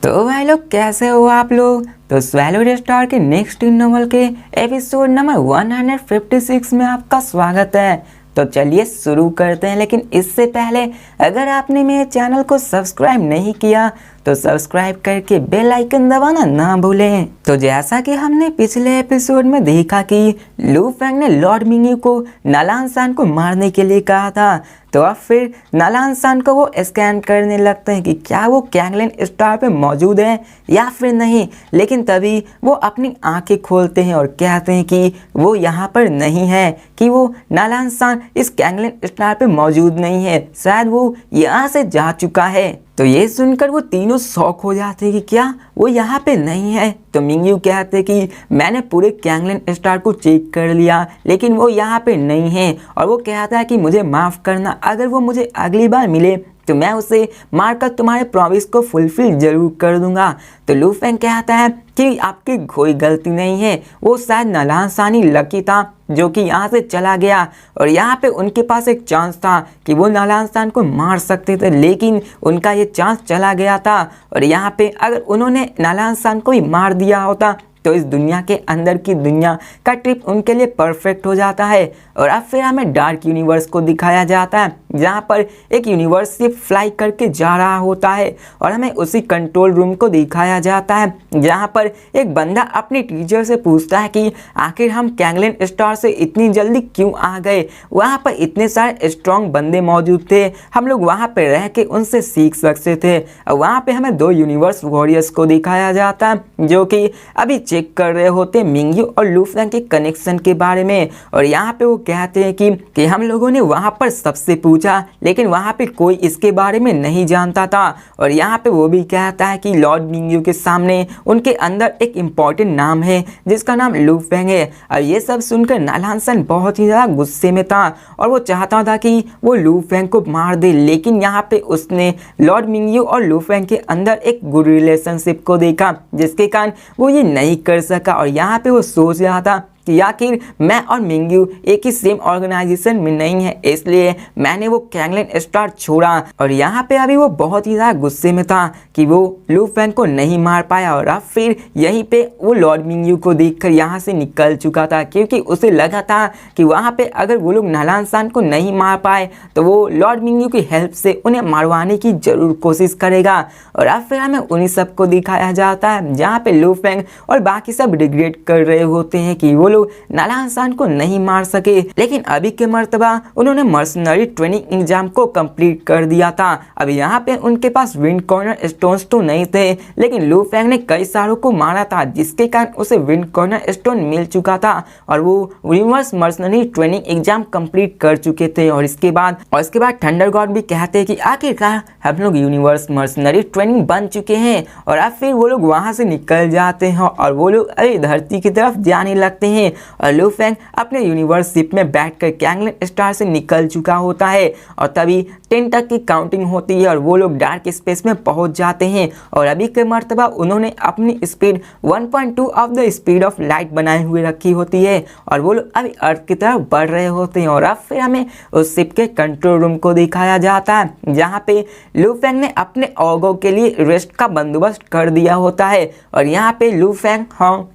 तो भाई लोग कैसे हो आप लोग। तो स्वैलो स्टार के नेक्स्ट नॉवल के एपिसोड नंबर 156 में आपका स्वागत है। तो चलिए शुरू करते हैं, लेकिन इससे पहले अगर आपने मेरे चैनल को सब्सक्राइब नहीं किया तो सब्सक्राइब करके बेल आइकन दबाना ना भूलें। तो जैसा कि हमने पिछले एपिसोड में देखा कि लू फेंग ने लॉर्ड मिंग्यू को नालान सान को मारने के लिए कहा था, तो अब फिर नालान सान को वो स्कैन करने लगते हैं कि क्या वो कैंगलिन स्टार पे मौजूद है या फिर नहीं। लेकिन तभी वो अपनी आंखें खोलते हैं और कहते हैं कि वो यहाँ पर नहीं है, कि वो नालान सान इस कैंगलिन स्टार पे मौजूद नहीं है, शायद वो यहाँ से जा चुका है। तो ये सुनकर वो तीनों शॉक हो जाते हैं कि क्या वो यहाँ पे नहीं है। तो मिंग्यू कहते कि मैंने पूरे कैंगलिन स्टार को चेक कर लिया लेकिन वो यहाँ पे नहीं है, और वो कहता है कि मुझे माफ़ करना, अगर वो मुझे अगली बार मिले तो मैं उसे मारकर तुम्हारे प्रॉमिस को फुलफिल जरूर कर दूंगा। तो लू फेंग कहता है कि आपकी कोई गलती नहीं है, वो शायद नालान सान ही लकी था जो कि यहाँ से चला गया, और यहाँ पे उनके पास एक चांस था कि वो नालान सान को मार सकते थे, लेकिन उनका ये चांस चला गया था। और यहाँ पे अगर उन्होंने नालान सान को ही मार दिया होता तो इस दुनिया के अंदर की दुनिया का ट्रिप उनके लिए परफेक्ट हो जाता है। और अब फिर हमें डार्क यूनिवर्स को दिखाया जाता है जहाँ पर एक यूनिवर्स शिप फ्लाई करके जा रहा होता है, और हमें उसी कंट्रोल रूम को दिखाया जाता है जहाँ पर एक बंदा अपनी टीचर से पूछता है कि आखिर हम कैंगलिन स्टार से इतनी जल्दी क्यों आ गए, वहाँ पर इतने सारे स्ट्रॉन्ग बंदे मौजूद थे, हम लोग वहाँ पर रह के उनसे सीख सकते थे। और वहाँ पर हमें दो यूनिवर्स वॉरियर्स को दिखाया जाता है जो कि अभी चेक कर रहे होते मिंग्यू और लू फेंग के कनेक्शन के बारे में। और यहाँ पे वो कहते हैं कि हम लोगों ने वहाँ पर सबसे पूछा लेकिन वहाँ पे कोई इसके बारे में नहीं जानता था। और यहाँ पे वो भी कहता है कि लॉर्ड मिंग्यू के सामने उनके अंदर एक इम्पॉर्टेंट नाम है जिसका नाम लू फेंग है। और ये सब सुनकर नालान सान बहुत ही ज़्यादा गुस्से में था और वो चाहता था कि वो लू फेंग को मार दे, लेकिन यहाँ पे उसने लॉर्ड मिंग्यू और लू फेंग के अंदर एक गुड रिलेशनशिप को देखा जिसके कारण वो ये नहीं कर सका। और यहाँ पे वो सोच रहा था कि आखिर मैं और मिंग्यू एक ही सेम ऑर्गेनाइजेशन में नहीं है, इसलिए मैंने वो कैंगलिन स्टार छोड़ा। और यहाँ पे अभी वो बहुत ही ज़्यादा गुस्से में था कि वो लू फेंग को नहीं मार पाया, और अब फिर यहीं पे वो लॉर्ड मिंग्यू को देखकर यहाँ से निकल चुका था, क्योंकि उसे लगा था कि वहाँ पे अगर वो लोग नालान सान को नहीं मार पाए तो वो लॉर्ड मिंग्यू की हेल्प से उन्हें मारवाने की जरूर कोशिश करेगा। और अब फिर हमें उन्हीं सब को दिखाया जाता है जहाँ पे लू फेंग और बाकी सब रिग्रेट कर रहे होते हैं कि वो नालान सान को नहीं मार सके, लेकिन अभी के मर्तबा उन्होंने मर्सनरी ट्रेनिंग एग्जाम को कंप्लीट कर दिया था। अब यहाँ पे उनके पास विंड कॉर्नर स्टोन्स तो नहीं थे, लेकिन लू फेंग ने कई सारों को मारा था जिसके कारण उसे विंड कॉर्नर स्टोन मिल चुका था, और वो universe mercenary training exam complete कर चुके थे। और इसके बाद थंडर गॉड भी कहते हैं कि आखिरकार हम लोग यूनिवर्स मर्सनरी ट्रेनिंग बन चुके हैं। और अब फिर वो लोग वहां से निकल जाते हैं और वो लोग अभी धरती की तरफ जाने लगते हैं। और लू फेंग अपने यूनिवर्स शिप में बैठकर कैंगलिन स्टार से निकल चुका होता है, और तभी 10 तक की काउंटिंग होती है और वो लोग डार्क स्पेस में पहुंच जाते हैं। और अभी के मर्तबा उन्होंने अपनी speed 1.2 of the speed of light बनाए हुए रखी होती है, और वो लोग अभी अर्थ की तरफ बढ़ रहे होते हैं। और अब फिर हमें उस शिप के कंट्रोल रूम को दिखाया जाता है जहाँ पे लू फेंग ने अपने ऑगो के लिए रेस्ट का बंदोबस्त कर दिया होता है। और यहाँ पे लू फेंग,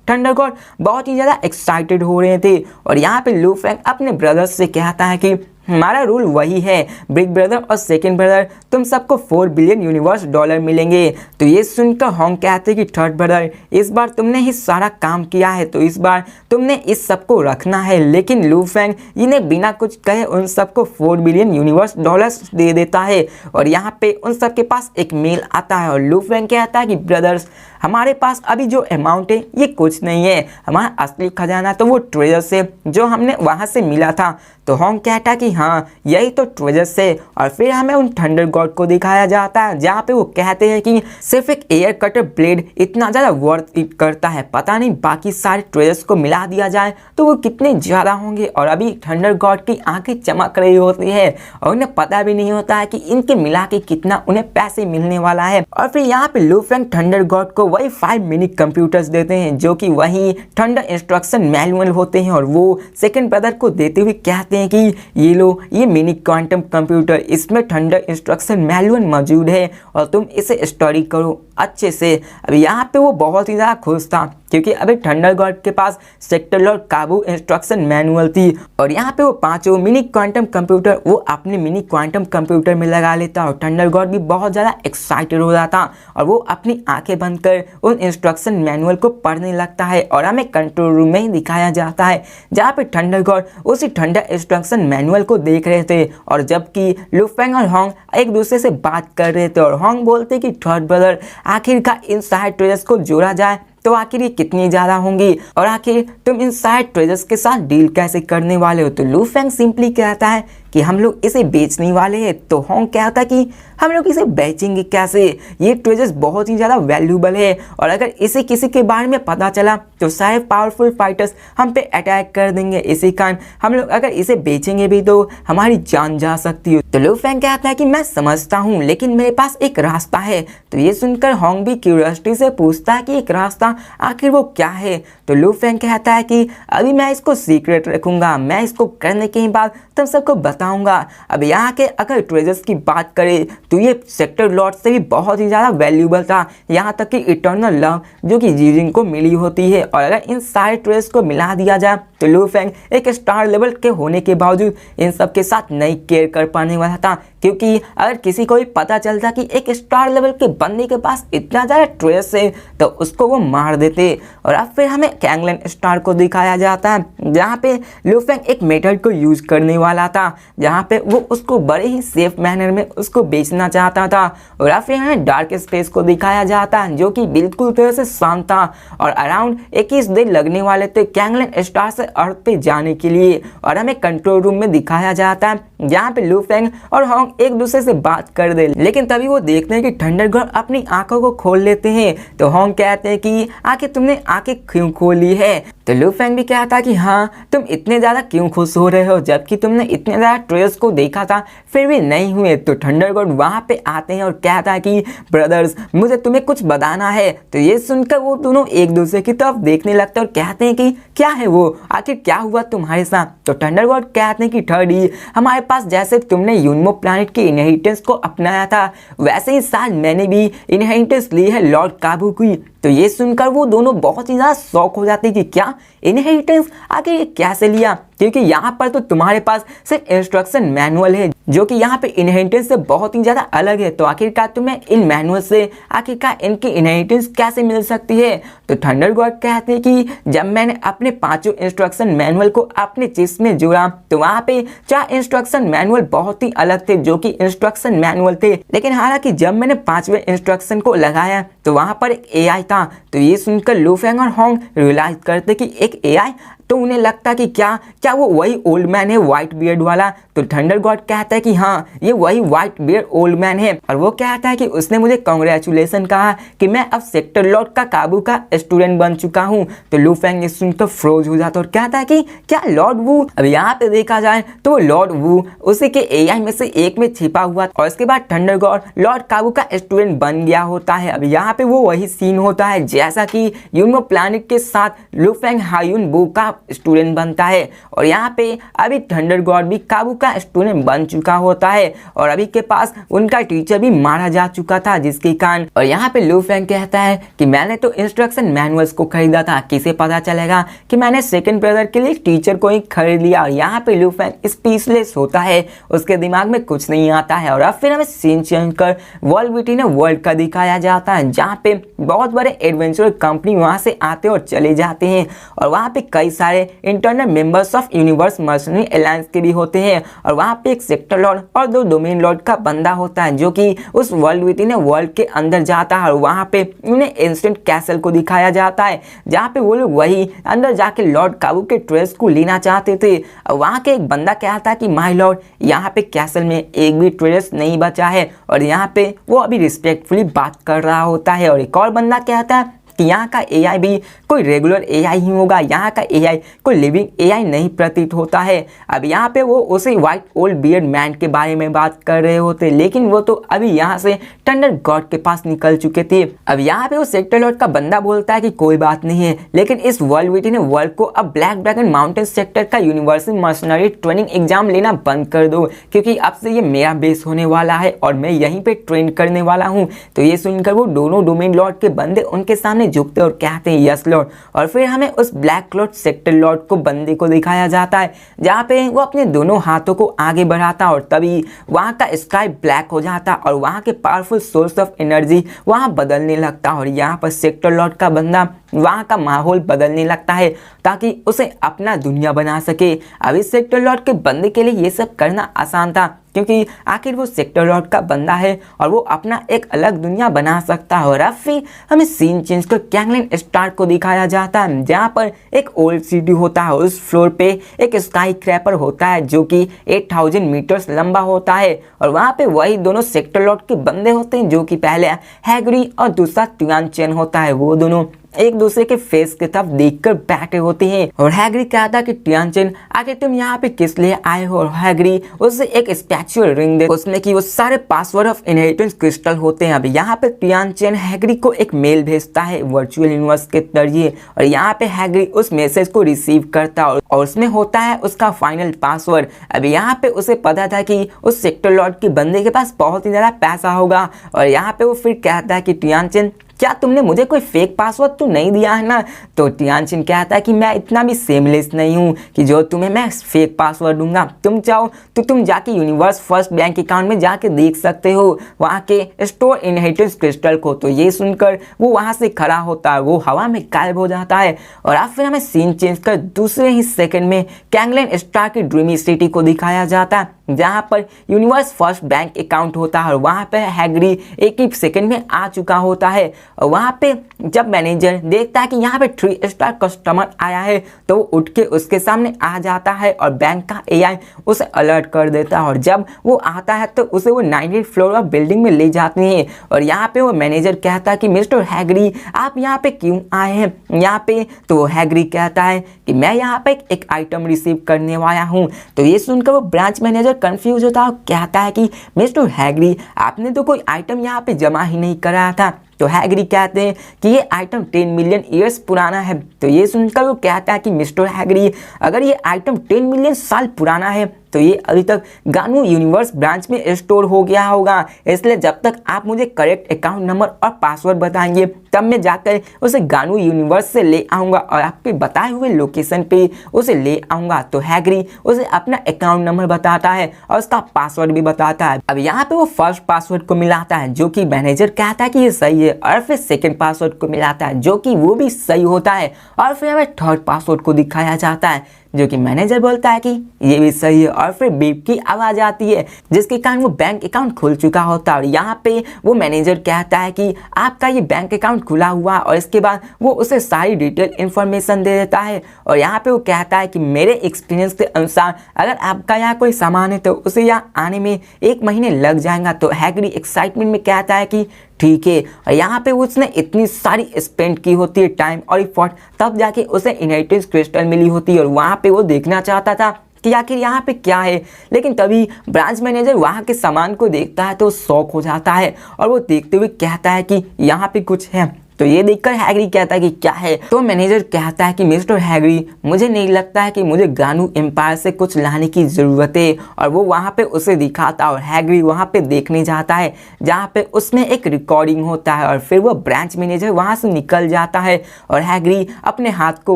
थंडर गॉड बहुत ही ज़्यादा एक्साइटेड हो रहे थे। और यहाँ पे लू फेंग अपने ब्रदर्स से कहता है कि हमारा रूल वही है, बिग ब्रदर और सेकंड ब्रदर तुम सबको 4 बिलियन यूनिवर्स डॉलर मिलेंगे। तो ये सुनकर होंग कहते कि थर्ड ब्रदर इस बार तुमने ही सारा काम किया है तो इस बार तुमने इस सबको रखना है। लेकिन लू फेंग इन्हें बिना कुछ कहे उन सबको 4 बिलियन यूनिवर्स डॉलर्स दे देता है। और यहाँ पे उन सबके पास एक मेल आता है और लू फेंग कहता है कि ब्रदर्स हमारे पास अभी जो अमाउंट है ये कुछ नहीं है, हमारा असली खजाना तो वो ट्रेजर से जो हमने वहाँ से मिला था। तो होंग कहता कि हाँ यही तो ट्रेजर से। और फिर हमें उन थंडर गॉड को दिखाया जाता है जहाँ पे वो कहते हैं कि सिर्फ एक एयर कटर ब्लेड इतना ज़्यादा वर्थ इट करता है, पता नहीं बाकी सारे ट्रेजर्स को मिला दिया जाए तो वो कितने ज़्यादा होंगे। और अभी थंडर गॉड की आंखें चमक रही होती है और उन्हें पता भी नहीं होता है कि इनके मिला के कितना उन्हें पैसे मिलने वाला है। और फिर यहाँ पे लू फेंग थंडर गॉड को वही 5 मिनी कंप्यूटर्स देते हैं जो कि वही थंडर इंस्ट्रक्शन मैनुअल होते हैं। और वो सेकंड ब्रदर को देते हुए कहते हैं कि ये लो, ये मिनी क्वांटम कंप्यूटर, इसमें थंडर इंस्ट्रक्शन मैनुअल मौजूद है और तुम इसे स्टडी करो अच्छे से। अब यहाँ पे वो बहुत ही ज़्यादा खुश था क्योंकि अभी थंडर गॉड के पास सेक्टर लॉर्ड काबू इंस्ट्रक्शन मैनुअल थी और यहाँ पे वो 5 मिनी क्वांटम कंप्यूटर वो अपने मिनी क्वांटम कंप्यूटर में लगा लेता और थंडर गॉड भी बहुत ज़्यादा एक्साइटेड हो जाता और वो अपनी आंखें बंद कर उन इंस्ट्रक्शन मैनुअल को पढ़ने लगता है। और हमें कंट्रोल रूम में ही दिखाया जाता है जहाँ पे थंडर गॉड उसी थंडर इंस्ट्रक्शन मैनुअल को देख रहे थे और जबकि लू फेंग और होंग एक दूसरे से बात कर रहे थे और होंग बोलते कि थर्ड ब्रदर आखिरकार इन सारे ट्रेजर्स को जोड़ा जाए तो आखिर ये कितनी ज़्यादा होंगी और आखिर तुम इन सारे ट्रेजर्स के साथ डील कैसे करने वाले हो। तो लू फेंग सिंपली कहता है कि हम लोग इसे बेचने वाले हैं। तो होंग कहता है कि हम लोग इसे बेचेंगे कैसे, ये ट्रेजर्स बहुत ही ज़्यादा वैल्यूबल है और अगर इसे किसी के बारे में पता चला तो सारे पावरफुल फाइटर्स हम पे अटैक कर देंगे, इसी कारण हम लोग अगर इसे बेचेंगे भी तो हमारी जान जा सकती है। तो लू फेंग कहता है कि मैं समझता हूँ लेकिन मेरे पास एक रास्ता है। तो ये सुनकर होंग भी क्यूरियोसिटी से पूछता है कि एक रास्ता आखिर वो क्या है। तो लू फेंग कहता है कि अभी मैं इसको सीक्रेट रखूंगा, मैं इसको करने के बाद तुम सबको बताऊंगा। अब यहाँ के अगर ट्रेजर्स की बात करें तो ये सेक्टर लॉर्ड से भी बहुत ही ज़्यादा वैल्यूबल था, यहाँ तक कि इटर्नल लव जो कि जीजिंग को मिली होती है। और अगर इन सारे ट्रेजर्स को मिला दिया जाए तो लू फेंग एक स्टार लेवल के होने के बावजूद इन सब के साथ नहीं केयर कर पाने वाला था, क्योंकि अगर किसी को भी पता चलता कि एक स्टार लेवल के बंदे के पास इतना ज़्यादा ट्रेजर्स है तो उसको वो मार देते। और अब फिर हमें कैंगलन स्टार को दिखाया जाता है जहाँ पे लू फेंग एक मेथड को यूज करने वाला था जहाँ पे वो उसको बड़े ही सेफ मैनर में उसको बेचना चाहता था। और अब फिर हमें डार्क स्पेस को दिखाया जाता है जो कि बिल्कुल तरह से शांत था और अराउंड 21 दिन लगने वाले थे कैंगलन स्टार से अर्थ पे जाने के लिए। और हमें कंट्रोल रूम में दिखाया जाता है जहाँ पे लू फेंग और होंग एक दूसरे से बात कर दे, लेकिन तभी वो देखते हैं कि थंडर गॉड अपनी आंखों को खोल लेते हैं। तो होंग कहते हैं कि आखिर तुमने आंखें क्यों खोली है। तो लू फेंग भी कहता कि हाँ, तुम इतने ज़्यादा क्यों खुश हो रहे हो जबकि तुमने इतने ज़्यादा ट्रेजर्स को देखा था फिर भी नहीं हुए। तो थंडर गॉड वहाँ पे आते हैं और कहता है कि ब्रदर्स मुझे तुम्हें कुछ बताना है। तो ये सुनकर वो दोनों एक दूसरे की तरफ देखने लगते हैं और कहते हैं कि क्या है वो, आखिर क्या हुआ तुम्हारे साथ। तो थंडर गॉड कहते हैं कि थर्डी, हमारे पास जैसे तुमने यूनमो प्लैनेट के इनहेरिटेंस को अपनाया था वैसे ही साथ मैंने भी इनहेरिटेंस ली है लॉर्ड काबू की। तो ये सुनकर वो दोनों बहुत ही ज़्यादा शौक हो जाते हैं कि क्या इनहेरिटेंस, आखिर ये कैसे लिया, क्योंकि यहाँ पर तो तुम्हारे पास सिर्फ इंस्ट्रक्शन मैनुअल है जो कि यहाँ पे इनहेरिटेंस से बहुत ही ज़्यादा अलग है। तो आखिरकार तुम्हें इन मैनुअल से आखिरकार इनकी इनहेरिटेंस कैसे मिल सकती है। तो थंडर गॉड कहते हैं कि जब मैंने अपने 5 इंस्ट्रक्शन मैनुअल को अपने चिप्स में जोड़ा तो वहाँ पे 4 इंस्ट्रक्शन मैनुअल बहुत ही अलग थे जो कि इंस्ट्रक्शन मैनुअल थे, लेकिन हालांकि जब मैंने 5वें इंस्ट्रक्शन को लगाया तो वहाँ पर एक AI था। तो ये सुनकर लू फेंग और होंग रियलाइज करते कि एक AI, तो उन्हें लगता कि क्या वो वही ओल्ड मैन है व्हाइट बियर्ड वाला। तो थंडर गॉड कहता है कि हाँ, ये वही व्हाइट बियर्ड ओल्ड मैन है और वो कहता है कि उसने मुझे कांग्रेचुलेसन कहा कि मैं अब सेक्टर लॉर्ड का काबू का स्टूडेंट बन चुका हूँ। तो लू फेंग सुनकर फ्रोज हो जाता है और कहता है कि क्या लॉर्ड वू। अब यहाँ पे देखा जाए तो वो लॉर्ड वू उसी के AI में से एक में छिपा हुआ और इसके बाद थंडर गॉड लॉर्ड काबू का स्टूडेंट बन गया होता है। अब यहाँ पे वो वही सीन होता है जैसा कि यूनमो प्लैनेट के साथ लू फेंग हायुन बू का स्टूडेंट बनता है और यहाँ पे अभी थंडर गॉड भी काबू का स्टूडेंट बन चुका होता है और अभी के पास उनका टीचर भी मारा जा चुका था जिसके कारण। और यहाँ पे लू फेंग कहता है कि मैंने तो इंस्ट्रक्शन मैनुअल्स को खरीदा था, किसे पता चलेगा कि मैंने सेकंड ब्रदर के लिए टीचर को ही खरीद लिया। और यहाँ पे लू फेंग स्पीचलेस होता है, उसके दिमाग में कुछ नहीं आता है। और अब फिर हमें सीन चेंज कर वर्ल्ड विटिन वर्ल्ड का दिखाया जाता है जहाँ पे बहुत बड़े एडवेंचर कंपनी वहाँ से आते और चले जाते हैं और वहाँ पे कई सारे internal members of universe mercenary alliance के भी होते हैं और वहाँ पे एक सेक्टर लॉर्ड और 2 डोमेन लॉर्ड का बंदा होता है जो कि उस वर्ल्ड विटिन वर्ल्ड के अंदर जाता है और वहाँ पे उन्हें इंस्टेंट कैसल को दिखाया जाता है जहाँ पे वो लोग वही अंदर जाके लॉर्ड काबू के ट्रेस को लेना चाहते थे। और वहाँ के एक बंदा कहता है कि माय लॉर्ड, यहाँ पे कैसल में एक भी ट्रेस नहीं बचा है और यहाँ पे वो अभी रिस्पेक्टफुली बात कर रहा होता है। और एक और बंदा कहता है कि यहाँ का एआई भी कोई रेगुलर एआई ही होगा, यहाँ का एआई कोई लिविंग एआई नहीं प्रतीत होता है। अब यहाँ पे वो उसी व्हाइट ओल्ड बियर्ड मैन के बारे में बात कर रहे होते, लेकिन वो तो अभी यहाँ से थंडर गॉड के पास निकल चुके थे। अब यहाँ पे वो सेक्टर लॉर्ड का बंदा बोलता है कि कोई बात नहीं है, लेकिन इस वर्ल्ड विटी ने वर्ल्ड को अब ब्लैक ड्रैगन माउंटेन सेक्टर का यूनिवर्सल मर्सनरी ट्रेनिंग एग्जाम लेना बंद कर दो, क्योंकि अब से ये मेरा बेस होने वाला है और मैं यहीं पे ट्रेन करने वाला हूँ। तो ये सुनकर वो दोनों डोमेन लॉर्ड के बंदे उनके सामने झुकते और कहते हैं यस लॉर्ड। और फिर हमें उस ब्लैक लॉर्ड सेक्टर लॉर्ड को बंदे को दिखाया जाता है, जहाँ पे वो अपने दोनों हाथों को आगे बढ़ाता और तभी वहाँ का स्काई ब्लैक हो जाता और वहाँ के पावरफुल सोर्स ऑफ एनर्जी वहाँ बदलने लगता और यहाँ पर सेक्टर लॉर्ड का बंदा वहाँ का माहौल बदलने लगता है ताकि उसे अपना दुनिया बना सके। अब इस सेक्टर लॉर्ड के बंदे के लिए ये सब करना आसान था, क्योंकि आखिर वो सेक्टर लॉर्ड का बंदा है और वो अपना एक अलग दुनिया बना सकता है। और अब फिर हमें सीन चेंज कर कैंगलैंड स्टार को दिखाया जाता है, जहाँ पर एक ओल्ड सिटी होता है। उस फ्लोर पे एक स्काई क्रैपर होता है जो कि 8000 मीटर्स लंबा होता है और वहाँ पे वही दोनों सेक्टर लॉर्ड के बंदे होते हैं, जो कि पहले हैग्री और दूसरा टियान चेन होता है। वो दोनों एक दूसरे के फेस की तरफ देखकर बैठे होते हैं और हैग्री कहता है कि टियानचेन आखिर तुम यहाँ पे किस लिए आए हो। और हैग्री उसे एक स्पेशल रिंग दे, उसमें कि वो सारे पासवर्ड ऑफ इनहेरिटेंस क्रिस्टल होते हैं। अब यहाँ पे टियानचेन हैग्री को एक मेल भेजता है वर्चुअल यूनिवर्स के जरिए और यहाँ पे हैग्री उस मैसेज को रिसीव करता है और उसमें होता है उसका फाइनल पासवर्ड। अब यहाँ पे उसे पता था कि उस सेक्टर लॉर्ड के बंदे के पास बहुत ही ज्यादा पैसा होगा और यहाँ पे वो फिर कहता है कि टियानचेन क्या तुमने मुझे कोई फेक पासवर्ड तो नहीं दिया है ना। तो टियानचेन कहता है कि मैं इतना भी सेमलेस नहीं हूँ कि जो तुम्हें मैं फेक पासवर्ड दूंगा। तुम चाहो तो तुम जाके यूनिवर्स फर्स्ट बैंक अकाउंट में जाके देख सकते हो वहाँ के स्टोर इनहेरिटेंस क्रिस्टल को। तो ये सुनकर वो वहाँ से खड़ा होता है, वो हवा में गायब हो जाता है और अब फिर हमें सीन चेंज कर दूसरे ही सेकंड में कैंगलैंड स्टार की ड्रीमी सिटी को दिखाया जाता है, जहाँ पर यूनिवर्स फर्स्ट बैंक अकाउंट होता है और वहाँ पे हैग्री एक ही सेकंड में आ चुका होता है। और वहाँ पे जब मैनेजर देखता है कि यहाँ पे 3 स्टार कस्टमर आया है तो वो उठ के उसके सामने आ जाता है और बैंक का एआई उसे अलर्ट कर देता है और जब वो आता है तो उसे वो 90th फ्लोर ऑफ बिल्डिंग में ले जाते हैं। और यहाँ पे वो मैनेजर कहता है कि मिस्टर हैग्री आप यहाँ पे क्यों आए हैं यहाँ पे। तो वो हैग्री कहता है कि मैं यहाँ पे एक आइटम रिसीव करने वाला हूँ। तो ये सुनकर वो ब्रांच मैनेजर कंफ्यूज होता है और कहता है कि मिस्टर हैग्री आपने तो कोई आइटम यहाँ पे जमा ही नहीं कराया था। तो हैग्री कहते हैं कि ये आइटम 10 मिलियन ईयर्स पुराना है। तो ये सुनकर वो कहता है कि मिस्टर हैग्री अगर ये आइटम 10 मिलियन साल पुराना है तो ये अभी तक गानू यूनिवर्स ब्रांच में स्टोर हो गया होगा, इसलिए जब तक आप मुझे करेक्ट अकाउंट नंबर और पासवर्ड बताएंगे तब मैं जाकर उसे गानू यूनिवर्स से ले आऊँगा और आपके बताए हुए लोकेशन पे उसे ले आऊँगा। तो हैग्री उसे अपना अकाउंट नंबर बताता है और उसका पासवर्ड भी बताता है। अब यहाँ पे वो फर्स्ट पासवर्ड को मिलाता है जो कि मैनेजर कहता है कि ये सही है और फिर सेकेंड पासवर्ड को मिलाता है जो कि वो भी सही होता है और फिर हमें थर्ड पासवर्ड को दिखाया जाता है जो कि मैनेजर बोलता है कि ये भी सही है और फिर बीप की आवाज आती है जिसके कारण वो बैंक अकाउंट खुल चुका होता है। और यहाँ पे वो मैनेजर कहता है कि आपका ये बैंक अकाउंट खुला हुआ और इसके बाद वो उसे सारी डिटेल इन्फॉर्मेशन दे देता है और यहाँ पे वो कहता है कि मेरे एक्सपीरियंस के अनुसार अगर आपका यहाँ कोई सामान है तो उसे यहाँ आने में 1 महीने लग जाएगा। तो हैग्री एक्साइटमेंट में कहता है कि ठीक है। और यहाँ पे उसने इतनी सारी स्पेंड की होती है टाइम और इफोर्ट तब जाके उसे इनहेरिटेंस क्रिस्टल मिली होती है और वहाँ पे वो देखना चाहता था कि आखिर यहाँ पे क्या है। लेकिन तभी ब्रांच मैनेजर वहाँ के सामान को देखता है तो शॉक हो जाता है और वो देखते हुए कहता है कि यहाँ पे कुछ है। तो ये देखकर हैग्री कहता है कि क्या है। तो मैनेजर कहता है कि मिस्टर हैग्री मुझे नहीं लगता है कि मुझे गानू एम्पायर से कुछ लाने की ज़रूरत है। और वो वहाँ पे उसे दिखाता और हैग्री वहाँ पे देखने जाता है जहाँ पे उसमें एक रिकॉर्डिंग होता है और फिर वो ब्रांच मैनेजर वहाँ से निकल जाता है और हैग्री अपने हाथ को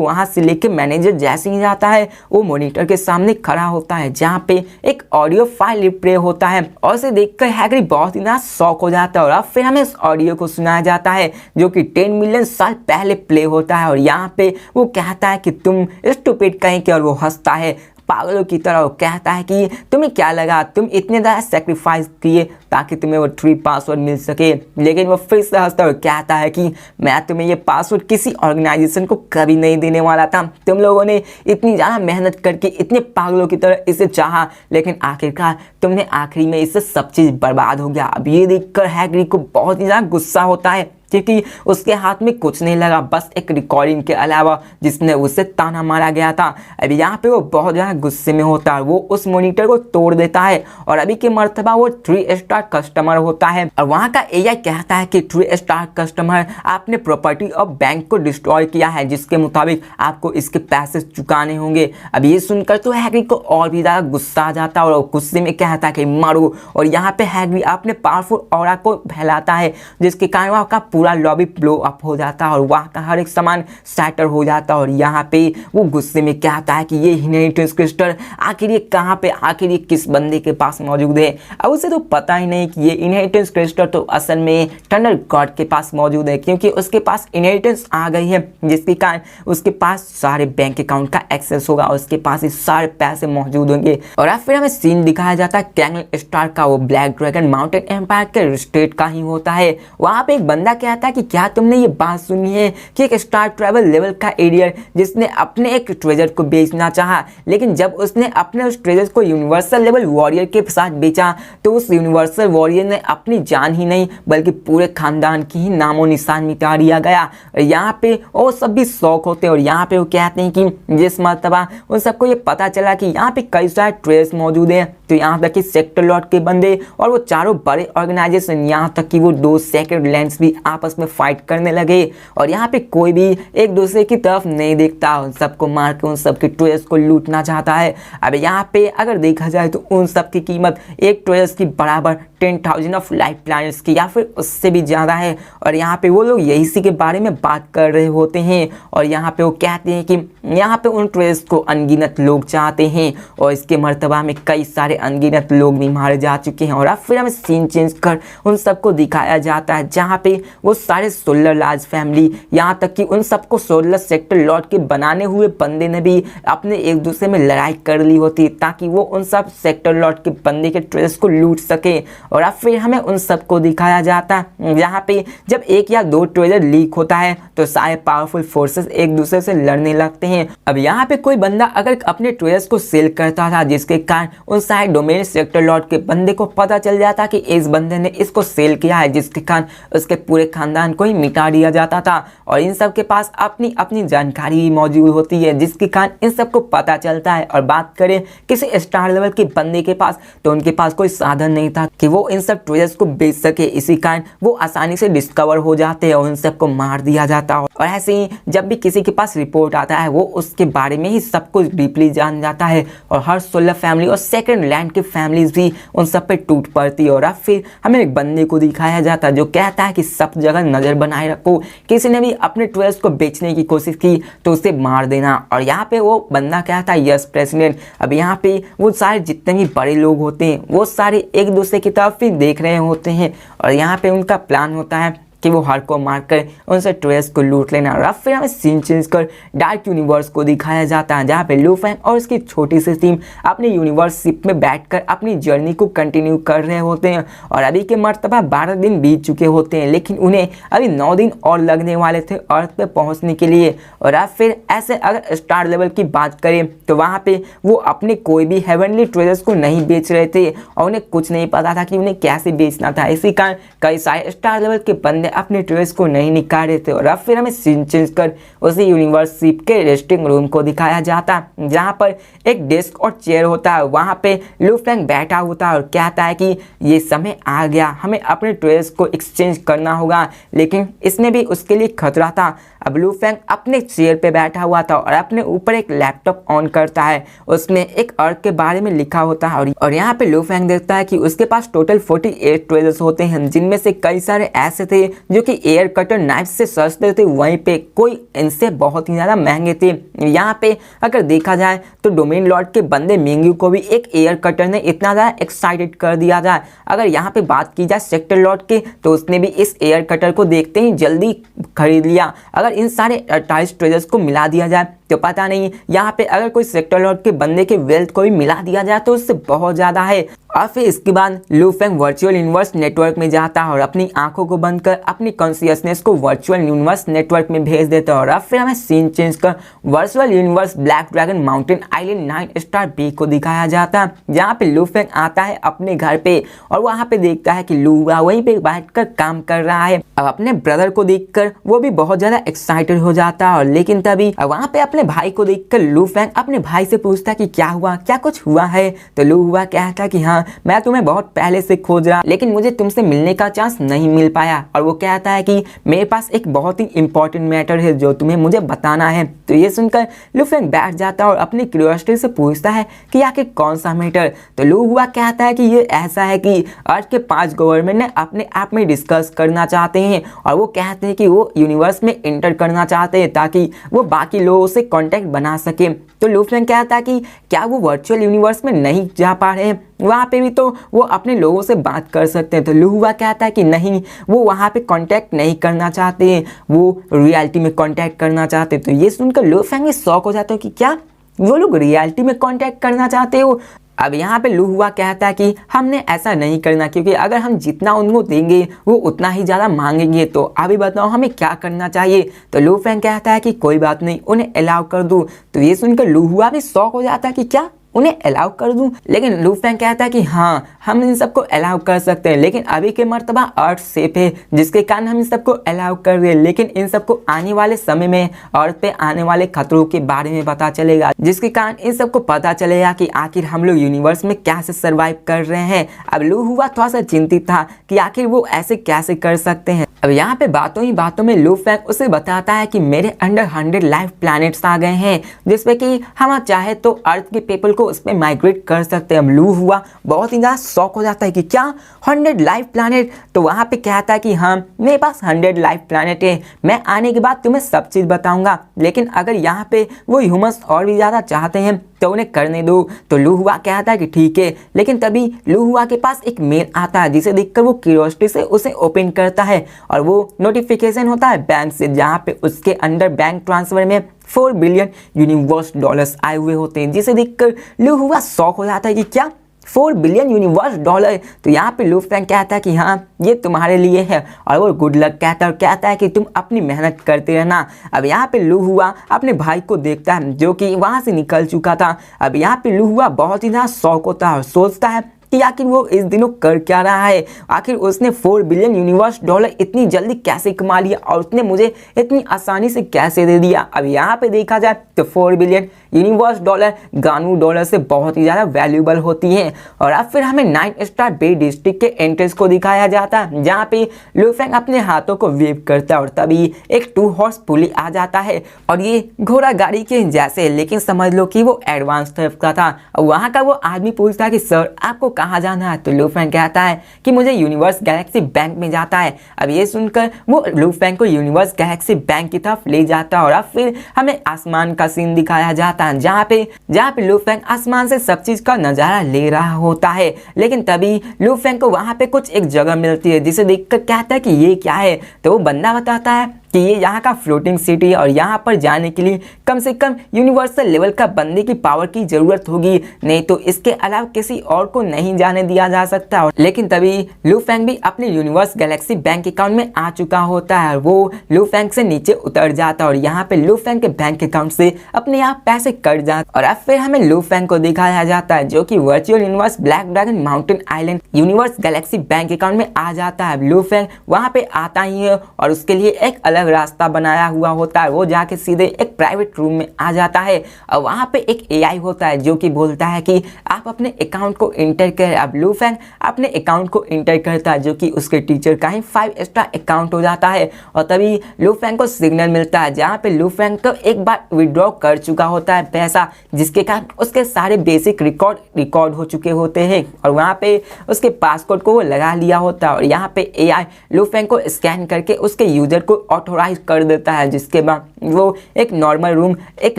वहाँ से लेके मैनेजर जैसे ही जाता है वो मॉनिटर के सामने खड़ा होता है जहाँ पे एक ऑडियो फाइल रिप्ले होता है और उसे देखकर हैग्री बहुत ही ना शॉक हो जाता है। और अब फिर हमें इस ऑडियो को सुनाया जाता है जो कि 10 मिलियन साल पहले प्ले होता है और यहाँ पे वो कहता है कि तुम स्टूपिड कहीं के और वो हंसता है पागलों की तरह। वो कहता है कि तुम्हें क्या लगा तुम इतने ज़्यादा सेक्रीफाइस किए ताकि तुम्हें वो 3 पासवर्ड मिल सके। लेकिन वो फिर से हंसता है और कहता है कि मैं तुम्हें ये पासवर्ड किसी ऑर्गेनाइजेशन को कभी नहीं देने वाला था। तुम लोगों ने इतनी ज़्यादा मेहनत करके इतने पागलों की तरह इसे चाहा लेकिन आखिरकार तुमने आखिरी में इससे सब चीज़ बर्बाद हो गया। अब ये देखकर हैग्री को बहुत ही ज़्यादा गुस्सा होता है क्योंकि उसके हाथ में कुछ नहीं लगा, बस एक रिकॉर्डिंग के अलावा जिसने उसे ताना मारा गया था। अभी यहाँ पे वो बहुत ज़्यादा गुस्से में होता है, वो उस मॉनिटर को तोड़ देता है और अभी के मर्तबा वो 3 स्टार कस्टमर होता है। और वहाँ का एआई कहता है कि 3 स्टार कस्टमर, आपने प्रॉपर्टी ऑफ बैंक को डिस्ट्रॉय किया है, जिसके मुताबिक आपको इसके पैसे चुकाने होंगे। अब ये सुनकर तो हैग्रिड को और भी ज़्यादा गुस्सा आ जाता है और गुस्से में कहता है कि मारो। और यहाँ पे हैग्रिड अपने पावरफुल ऑरा को फैलाता है, जिसके कारण वहाँ का पूरा लॉबी ब्लो अप हो जाता है और वहाँ का हर एक सामान सैटर हो जाता है। और यहाँ पे वो गुस्से में कहता है कि ये इनहेरिटेंस क्रिस्टल आखिर ये कहाँ पे, आखिर ये किस बंदे के पास मौजूद है। अब उसे तो पता ही नहीं कि ये इनहेरिटेंस क्रिस्टल तो असल में टनल गॉड के पास मौजूद है, क्योंकि उसके पास इनहेरिटेंस आ गई है, जिसके कारण उसके पास सारे बैंक अकाउंट का एक्सेस होगा और उसके पास ही सारे पैसे मौजूद होंगे। और अब फिर हमें सीन दिखाया जाता है कैंगल स्टार का, वो ब्लैक ड्रैगन माउंटेन एम्पायर के स्टेट का ही होता है। वहाँ पे एक बंदा कहता है कि क्या तुमने ये बात सुनी है कि एक स्टार ट्रैवल लेवल का एरियर जिसने अपने एक ट्रेजर को बेचना चाहा, लेकिन जब उसने अपने उस ट्रेजर को यूनिवर्सल लेवल वॉरियर के साथ बेचा तो उस यूनिवर्सल वॉरियर ने अपनी जान ही नहीं बल्कि पूरे खानदान की ही नामो निशान मिटा दिया गया। और यहाँ पे वो सब भी शौक होते हैं और यहाँ पे वो कहते हैं कि जिस मर्तबा उन सबको ये पता चला कि यहाँ पे कई सारे ट्रेजर्स मौजूद हैं, तो यहाँ तक कि सेक्टर लॉर्ड के बंदे और वो चारों बड़े ऑर्गेनाइजेशन, यहाँ तक कि वो 2 सेक्रेड लैंड्स भी आपस में फाइट करने लगे। और यहाँ पे कोई भी एक दूसरे की तरफ नहीं देखता, उन सबको मार के उन सबके ट्रेजर्स को लूटना चाहता है। अब यहाँ पे अगर देखा जाए तो उन सब की कीमत एक ट्रेजर्स की बराबर 10,000 ऑफ लाइफ प्लैनेट्स की या फिर उससे भी ज़्यादा है। और यहाँ पे वो लोग यही सी के बारे में बात कर रहे होते हैं और यहाँ पे वो कहते हैं कि यहाँ पे उन ट्रेजर्स को अनगिनत लोग चाहते हैं और इसके मर्तबा में कई सारे अनगिनत लोग भी मारे जा चुके हैं। और अब फिर हमें सीन चेंज कर उन सबको दिखाया जाता है जहाँ पे वो सारे सोलर लार्ज फैमिली, यहाँ तक कि उन सबको सोलर सेक्टर लॉर्ड के बनाने हुए बंदे ने भी अपने एक दूसरे में लड़ाई कर ली होती ताकि वो उन सब सेक्टर लॉर्ड के बंदे के ट्रेजर्स को लूट सके। और अब फिर हमें उन सबको दिखाया जाता है जहाँ पे जब 1 या 2 ट्रेजर लीक होता है तो सारे पावरफुल फोर्सेस एक दूसरे से लड़ने लगते हैं। अब यहाँ पे कोई बंदा अगर अपने ट्रेजर्स को सेल करता था, जिसके कारण उन सारे डोमेन सेक्टर लॉर्ड के बंदे को पता चल जाता कि इस बंदे ने इसको सेल किया है, जिसके कारण उसके पूरे खानदान को ही मिटा दिया जाता था। और इन सब के पास अपनी अपनी जानकारी भी मौजूद होती है, जिसके कारण इन सबको पता चलता है। और बात करें किसी स्टार लेवल के बंदे के पास, तो उनके पास कोई साधन नहीं था कि वो इन सब ट्रेजर्स को बेच सके, इसी कारण वो आसानी से डिस्कवर हो जाते हैं और उन सबको मार दिया जाता है। और ऐसे ही जब भी किसी के पास रिपोर्ट आता है वो उसके बारे में ही सब कुछ डीपली जान जाता है और हर सोलर फैमिली और सेकंड लैंड की फैमिलीज भी उन सब पे टूट पड़ती है। और अब फिर हमें एक बंदे को दिखाया जाता है जो कहता है कि सब जगह नज़र बनाए रखो, किसी ने भी अपने ट्रेजर्स को बेचने की कोशिश की तो उसे मार देना। और यहाँ पे वो बंदा कहता है यस प्रेसिडेंट। अब यहाँ पे वो सारे जितने भी बड़े लोग होते हैं वो सारे एक दूसरे की तरफ ही देख रहे होते हैं और यहाँ पे उनका प्लान होता है कि वो हर को मारकर उनसे ट्रेजर्स को लूट लेना। और अब फिर हमें सीन चेंज कर डार्क यूनिवर्स को दिखाया जाता है जहाँ पे लू फैंग और उसकी छोटी सी टीम अपनी यूनिवर्स शिप में बैठकर अपनी जर्नी को कंटिन्यू कर रहे होते हैं। और अभी के मर्तबा 12 दिन बीत चुके होते हैं, लेकिन उन्हें अभी 9 दिन और लगने वाले थे अर्थ पे पहुँचने के लिए। और अब फिर ऐसे अगर स्टार लेवल की बात करें तो वहाँ पे वो अपने कोई भी हेवनली ट्रेजर्स को नहीं बेच रहे थे और उन्हें कुछ नहीं पता था कि उन्हें कैसे बेचना था। इसी कारण कई सारे स्टार लेवल के बंदे अपने ट्रेजर्स को नहीं निकाल रहे थे। और अब फिर हमें सीन चेंज कर उसी यूनिवर्स शिप के रेस्टिंग रूम को दिखाया जाता है जहाँ पर एक डेस्क और चेयर होता है। वहाँ पे लू फैंग बैठा होता है और कहता है कि ये समय आ गया, हमें अपने ट्रेजर्स को एक्सचेंज करना होगा। लेकिन इसमें भी उसके लिए खतरा था। अब लू फैंग अपने चेयर पे बैठा हुआ था और अपने ऊपर एक लैपटॉप ऑन करता है, उसमें एक अर्थ के बारे में लिखा होता है। और यहाँ पे लू फैंग देखता है कि उसके पास टोटल 48 ट्रेजर्स होते हैं, जिनमें से कई सारे ऐसे थे जो कि एयर कटर नाइफ से सस्ते थे, वहीं पे कोई इनसे बहुत ही ज़्यादा महंगे थे। यहाँ पे अगर देखा जाए तो डोमेन लॉर्ड के बंदे मिंग्यू को भी एक एयर कटर ने इतना ज़्यादा एक्साइटेड कर दिया जाए। अगर यहाँ पे बात की जाए सेक्टर लॉर्ड के तो उसने भी इस एयर कटर को देखते ही जल्दी खरीद लिया। अगर इन सारे 28 ट्रेजर्स को मिला दिया जाए तो पता नहीं यहाँ पे अगर कोई सेक्टर लॉर्ड के बंदे के वेल्थ को भी मिला दिया जाए तो उससे बहुत ज़्यादा है। और फिर इसके बाद लू फेंग वर्चुअल यूनिवर्स नेटवर्क में जाता है और अपनी आंखों को बंद कर अपनी कॉन्शियसनेस को वर्चुअल यूनिवर्स नेटवर्क में भेज देता है। और अब फिर हमें सीन चेंज कर virtual universe black dragon mountain island 9 star B को दिखाया जाता है, जहाँ पे लू फेंग आता है अपने घर पे और वहाँ पे देखता है कि लू हुआ वहीं पे बैठकर काम कर रहा है। अब अपने ब्रदर को देखकर वो भी बहुत ज्यादा एक्साइटेड हो जाता है। और लेकिन तभी वहाँ पे अपने भाई को देखकर लू फेंग अपने भाई से पूछता है कि क्या हुआ, क्या कुछ हुआ है। तो लू हुआ कहता कि हाँ, मैं तुम्हें बहुत पहले से खोज रहा, लेकिन मुझे तुमसे मिलने का चांस नहीं मिल पाया। और वो कहता है कि मेरे पास एक बहुत ही इंपॉर्टेंट मैटर है जो तुम्हें मुझे बताना है। तो ये सुनकर लू फेंग बैठ जाता है और अपनी क्यूरियोसिटी से पूछता है कि आखिर कौन सा मैटर। तो लू हुआ कहता है कि ये ऐसा है कि अर्थ के 5 गवर्नमेंट ने अपने आप में डिस्कस करना चाहते हैं और वो कहते हैं कि वो यूनिवर्स में एंटर करना चाहते हैं ताकि वो बाकी लोगों से कांटेक्ट बना सके। तो लू फेंग कहता है कि क्या वो वर्चुअल यूनिवर्स में नहीं जा पा रहे हैं, वहाँ पे भी तो वो अपने लोगों से बात कर सकते हैं। तो लू हुआ कहता है कि नहीं, वो वहाँ पे कांटेक्ट नहीं करना चाहते हैं, वो रियलिटी में कांटेक्ट करना चाहते हैं। तो ये सुनकर लू फेंग भी शॉक हो जाता है कि क्या वो लोग रियलिटी में कांटेक्ट करना चाहते हो। अब यहाँ पे लू हुआ कहता है कि हमने ऐसा नहीं करना, क्योंकि अगर हम जितना उनको देंगे वो उतना ही ज़्यादा मांगेंगे। तो अभी बताओ हमें क्या करना चाहिए। तो लू फेंग कहता है कि कोई बात नहीं, उन्हें अलाउ कर दूँ। तो ये सुनकर लू हुआ भी शॉक हो जाता है कि क्या उन्हें अलाउ कर दूं। लेकिन लू फेंग कहता है कि हाँ, हम इन सबको अलाउ कर सकते हैं, लेकिन अभी के मर्तबा अर्थ सेफ है जिसके कारण हम इन सबको अलाउ कर रहे हैं। लेकिन इन सबको आने वाले समय में अर्थ पे आने वाले खतरों के बारे में पता चलेगा, जिसके कारण इन सबको पता चलेगा कि आखिर हम लोग यूनिवर्स में कैसे सर्वाइव कर रहे हैं। अब लू हुआ थोड़ा सा चिंतित था कि आखिर वो ऐसे कैसे कर सकते हैं। अब यहाँ पे बातों ही बातों में लू फेंग उसे बताता है कि मेरे अंडर 100 लाइफ प्लैनेट्स आ गए हैं, जिसपे कि हम चाहे तो अर्थ के पीपल को उस पर माइग्रेट कर सकते हैं। अब लू हुआ बहुत ही ज़्यादा शौक हो जाता है कि क्या 100 लाइफ प्लैनेट। तो वहाँ पे कहता है कि हाँ, मेरे पास 100 लाइफ प्लैनेट है, मैं आने के बाद तुम्हें सब चीज़ बताऊंगा, लेकिन अगर यहाँ पे वो ह्यूमंस और भी ज़्यादा चाहते हैं तो उन्हें करने दो। तो लू हुआ कहता है कि ठीक है। लेकिन तभी लू हुआ के पास एक मेल आता है, जिसे देखकर वो क्यूरियोसिटी से उसे ओपन करता है और वो नोटिफिकेशन होता है बैंक से, जहाँ पे उसके अंदर बैंक ट्रांसफर में 4 बिलियन यूनिवर्स डॉलर्स आए हुए होते हैं, जिसे देखकर लू हुआ शॉक हो जाता है कि क्या 4 बिलियन यूनिवर्स डॉलर। तो यहाँ पे लू फेंग कहता है कि हाँ, ये तुम्हारे लिए है और वो गुड लक कहता है और कहता है कि तुम अपनी मेहनत करते रहना। अब यहाँ पे लू हुआ अपने भाई को देखता है जो कि वहाँ से निकल चुका था। अब यहाँ पे लू हुआ बहुत ही ज़्यादा शौक होता है और सोचता है कि आखिर वो इस दिनों कर क्या रहा है, आखिर उसने 4 बिलियन यूनिवर्स डॉलर इतनी जल्दी कैसे कमा लिया और उसने मुझे इतनी आसानी से कैसे दे दिया। अब यहाँ पे देखा जाए तो 4 billion universe dollar Ganu dollar से बहुत ही ज़्यादा वैल्यूबल होती हैं। और अब फिर हमें 9 स्टार बे डिस्ट्रिक्ट के एंट्रेंस को दिखाया जाता है, जहाँ पे लू फेंग अपने हाथों को वेव करता है और तभी एक 2 हॉर्स पुली आ जाता है और ये घोड़ा गाड़ी के जैसे, लेकिन समझ लो कि वो एडवांस टाइप का था। और वहाँ का वो आदमी पूछता है कि सर आपको कहाँ जाना है। तो लू फेंग कहता है कि मुझे यूनिवर्स गैलेक्सी बैंक में जाता है। अब ये सुनकर वो लू फेंग को यूनिवर्स गैलेक्सी बैंक की तरफ ले जाता है और अब फिर हमें आसमान का सीन दिखाया जाता है, जहाँ पे लू फेंग आसमान से सब चीज का नजारा ले रहा होता है। लेकिन तभी लू फेंग को वहाँ पे कुछ एक जगह मिलती है, जिसे देखकर कहता है कि ये क्या है। तो वो बंदा बताता है कि ये यहाँ का फ्लोटिंग सिटी है और यहाँ पर जाने के लिए कम से कम यूनिवर्सल लेवल का बंदे की पावर की जरूरत होगी, नहीं तो इसके अलावा किसी और को नहीं जाने दिया जा सकता। लेकिन तभी लू फेंग भी अपने यूनिवर्स गैलेक्सी बैंक अकाउंट में आ चुका होता है। वो लू फेंग से नीचे उतर जाता है और यहाँ पे लू फेंग के बैंक अकाउंट से अपने आप पैसे कट जाते और अब फिर हमें लू फेंग को दिखाया जाता है, जो कि virtual universe black dragon mountain island universe Galaxy bank account में आ जाता है। लू फेंग वहाँ पे आता ही है और उसके लिए एक अलग रास्ता बनाया हुआ होता है। वो जाके सीधे एक प्राइवेट रूम में आ जाता है और वहाँ पे एक एआई होता है जो कि बोलता है कि आप अपने अकाउंट को इंटर करें। अब लू फेंग अपने अकाउंट को इंटर करता है, जो कि उसके टीचर का ही 5 स्टार अकाउंट हो जाता है। और तभी लू फेंग को सिग्नल मिलता है, जहाँ पे लू फेंग को एक बार विड्रॉ कर चुका होता है पैसा, जिसके कारण उसके सारे बेसिक रिकॉर्ड हो चुके होते हैं और वहाँ पे उसके पासवर्ड को वो लगा लिया होता है। और यहाँ पे एआई लू फेंग को स्कैन करके उसके यूजर को ऑथोराइज कर देता है, जिसके बाद वो एक नॉर्मल रूम एक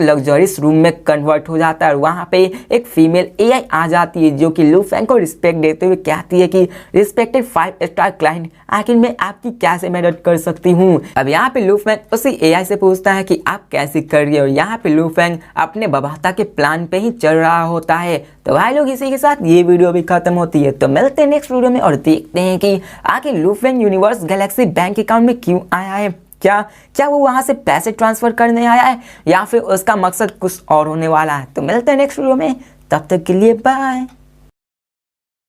लग्जरियस रूम में कन्वर्ट हो जाता है। और वहाँ पे एक फीमेल एआई आ जाती है जो कि लू फेंग को रिस्पेक्ट देते हुए कहती है कि रिस्पेक्टेड 5 स्टार क्लाइंट, आखिर मैं आपकी कैसे मदद कर सकती हूँ। अब यहाँ पे लू फेंग उसी एआई से पूछता है कि आप कैसे कर रही हो। यहाँ पे लू फेंग अपने बबाता के प्लान पे ही चल रहा होता है। तो भाई लोग इसी के साथ ये वीडियो भी खत्म होती है। तो मिलते हैं नेक्स्ट वीडियो में और देखते हैं कि आखिर लू Feng universe Galaxy bank account में क्यों आया है। क्या वो वहां से पैसे ट्रांसफर करने आया है या फिर उसका मकसद कुछ और होने वाला है। तो मिलते हैं नेक्स्ट वीडियो में, तब तक के लिए बाय।